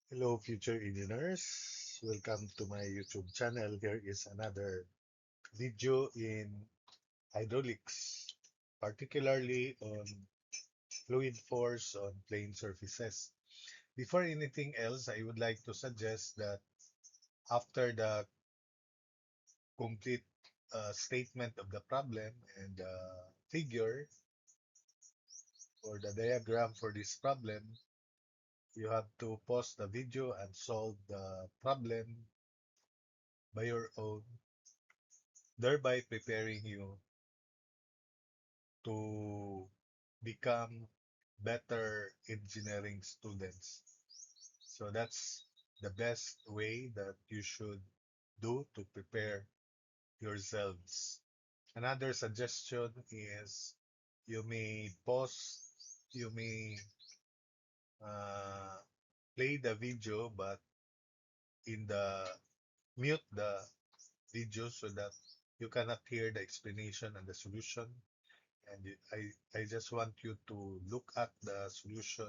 Hello, future engineers. Welcome to my YouTube channel. Here is another video in hydraulics, particularly on fluid force on plane surfaces. Before anything else, I would like to suggest that after the complete statement of the problem and figure or the diagram for this problem, you have to pause the video and solve the problem by your own, thereby preparing you to become better engineering students. So that's the best way that you should do to prepare yourselves. Another suggestion is you may pause, you may uh, play the video, but in the mute the video so that you cannot hear the explanation and the solution. And I just want you to look at the solution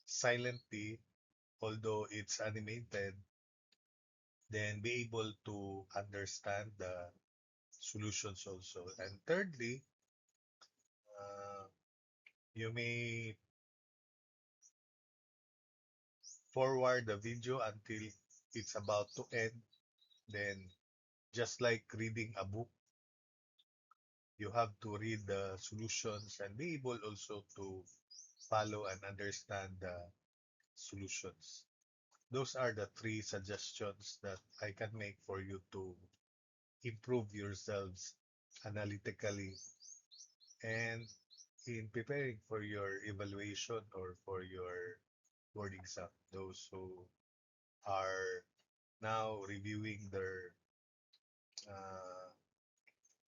silently, although it's animated, then be able to understand the solutions also. And thirdly, uh, you may forward the video until it's about to end. Then, just like reading a book, you have to read the solutions and be able also to follow and understand the solutions. Those are the three suggestions that I can make for you to improve yourselves analytically and in preparing for your evaluation or for your board exam. Those who are now reviewing their uh,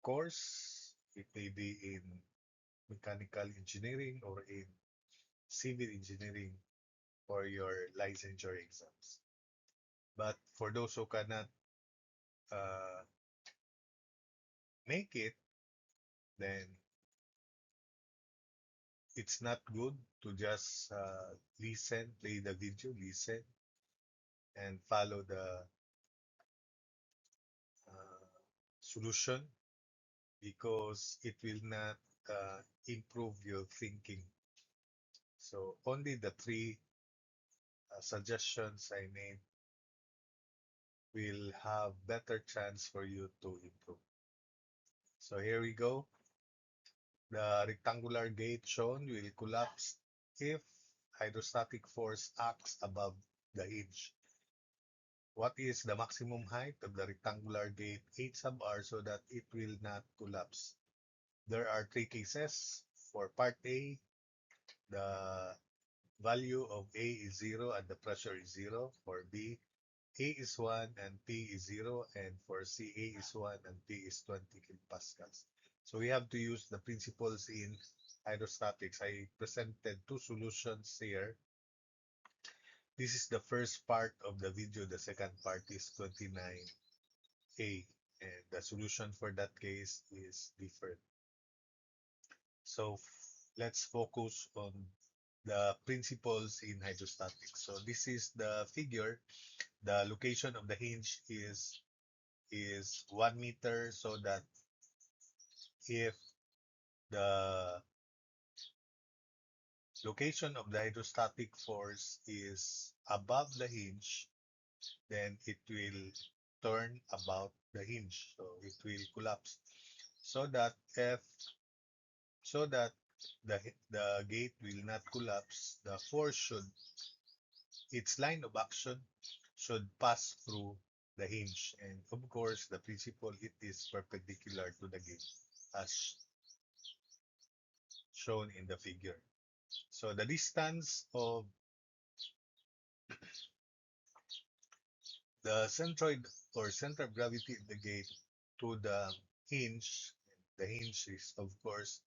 course, it may be in mechanical engineering or in civil engineering for your licensure exams. But for those who cannot uh, make it, then it's not good to just listen, play the video, listen, and follow the uh, solution because it will not improve your thinking. So only the three suggestions I made will have better chance for you to improve. So here we go. The rectangular gate shown will collapse if hydrostatic force acts above the hinge. What is the maximum height of the rectangular gate 8 sub r so that it will not collapse? There are three cases. For part A, the value of A is 0 and the pressure is 0. For B, A is 1 and P is 0. And for C, A is 1 and P is 20 kilopascals. So we have to use the principles in hydrostatics. I presented two solutions here. This is the first part of the video. The second part is 29A. And the solution for that case is different. So let's focus on the principles in hydrostatics. So this is the figure. The location of the hinge is 1 meter, so that if the location of the hydrostatic force is above the hinge, then it will turn about the hinge. So it will collapse. So that if so that the gate will not collapse, the force should its line of action should pass through the hinge. And of course, the principle it is perpendicular to the gate as shown in the figure. So the distance of the centroid or center of gravity of the gate to the hinge is of course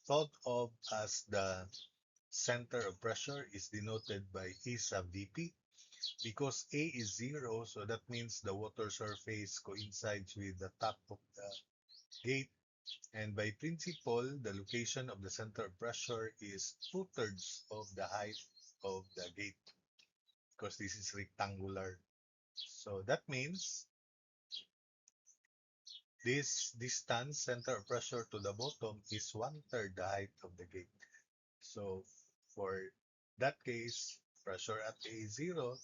thought of as the center of pressure is denoted by E sub Vp. Because A is 0, so that means the water surface coincides with the top of the gate. And by principle, the location of the center of pressure is 2/3 of the height of the gate. because this is rectangular. So that means this distance center of pressure to the bottom is 1/3 the height of the gate. So for that case, pressure at A is 0.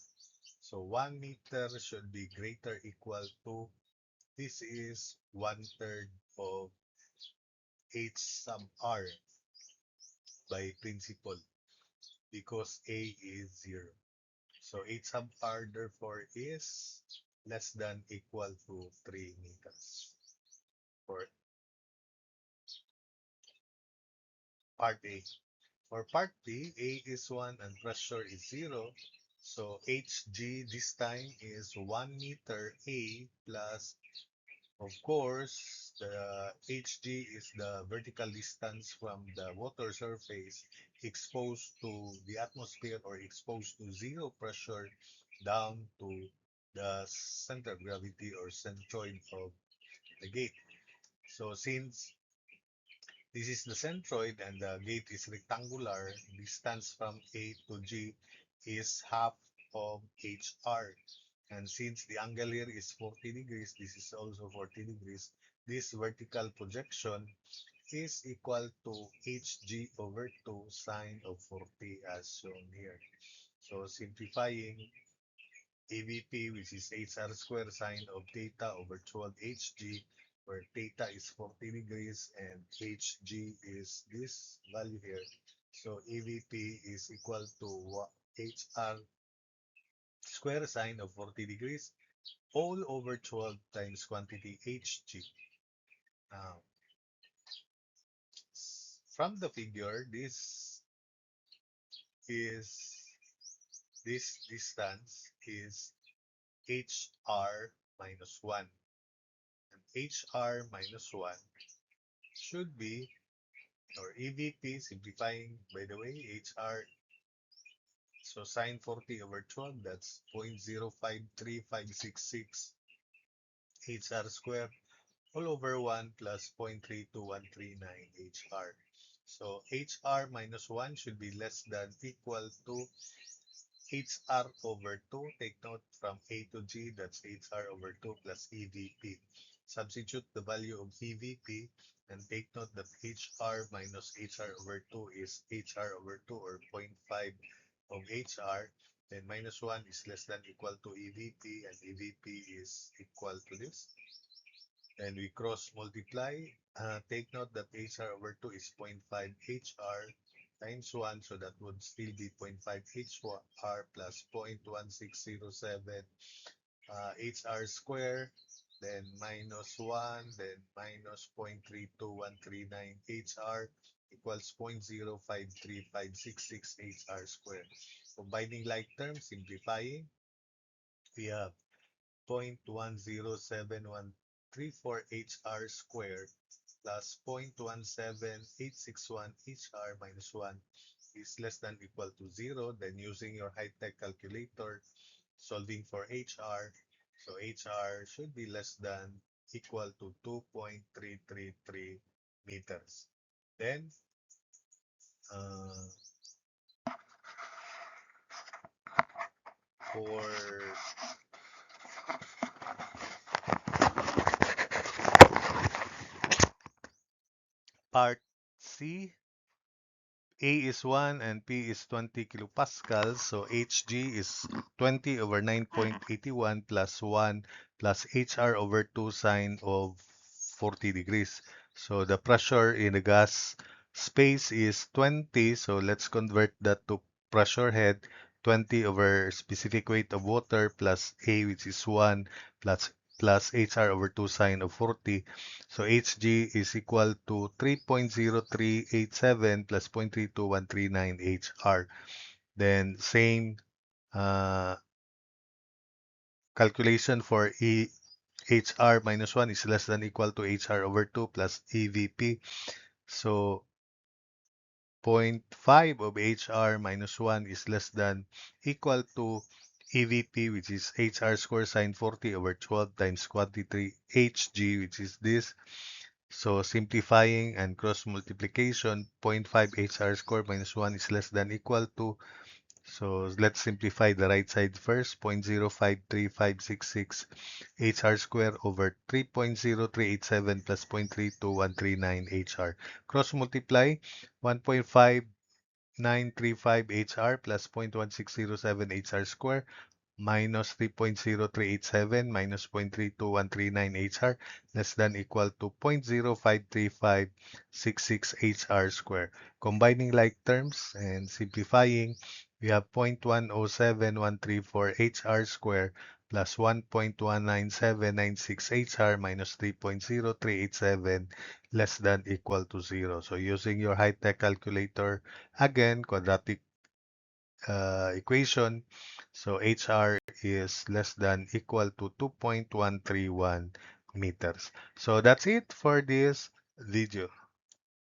So 1 meter should be greater equal to, this is 1/3 of H sub R by principle because A is 0. So H sub R therefore is less than equal to 3 meters for part A. For part B, A is 1 and pressure is 0. So Hg this time is 1 meter A plus, of course, the Hg is the vertical distance from the water surface exposed to the atmosphere or exposed to zero pressure down to the center of gravity or centroid of the gate. So since this is the centroid and the gate is rectangular, distance from A to G is half of HR. And since the angle here is 40 degrees, this is also 40 degrees, this vertical projection is equal to Hg over 2 sine of 40 as shown here. So simplifying, AVP, which is HR square sine of theta over 12 Hg, where theta is 40 degrees and Hg is this value here. So AVP is equal to HR square sine of 40 degrees all over 12 times quantity Hg. Now, from the figure, is this distance is HR minus 1. And HR minus 1 should be, or EVP, simplifying by the way, HR, so sine 40 over 12, that's 0.053566 HR squared all over 1 plus 0.32139 HR. So HR minus 1 should be less than equal to HR over 2. Take note from A to G, that's HR over 2 plus EVP. Substitute the value of EVP and take note that HR minus HR over 2 is HR over 2 or zero point 0.5 of HR. Then minus 1 is less than equal to EVP and EVP is equal to this. And we cross multiply. Take note that HR over 2 is zero point 0.5 HR times 1, so that would still be zero point 0.5 HR plus 0.1607 HR square, then minus 1, then minus 0.32139 HR equals 0.0535666 HR square. Combining like terms, simplifying, we have 0.107134 HR squared plus 0.17861 HR minus 1 is less than equal to 0. Then using your high-tech calculator, solving for HR, so HR should be less than equal to 2.333 meters. Then, uh, for part C, A is 1 and P is 20 kilopascals. So Hg is 20 over 9.81 plus 1 plus Hr over 2 sine of 40 degrees. So the pressure in the gas space is 20. So let's convert that to pressure head. 20 over specific weight of water plus A, which is 1, plus HR over 2 sine of 40. So Hg is equal to 3.0387 plus 0.32139 HR. Then same uh, calculation for HR minus 1 is less than equal to HR over 2 plus EVP. So 0.5 of HR minus 1 is less than equal to EVP, which is HR square sine 40 over 12 times quantity Hg, which is this. So simplifying and cross multiplication, 0.5 HR square minus 1 is less than equal to, So let's simplify the right side first. 0.053566 HR square over 3.0387 plus 0.32139 HR. Cross multiply 1.5935 HR plus 0.1607 HR square minus 3.0387 minus 0.32139 HR less than equal to 0.053566 HR square. Combining like terms and simplifying, we have 0.107134 HR square plus 1.19796 HR minus 3.0387 less than equal to 0. So using your high-tech calculator, again, quadratic equation. So HR is less than equal to 2.131 meters. So that's it for this video.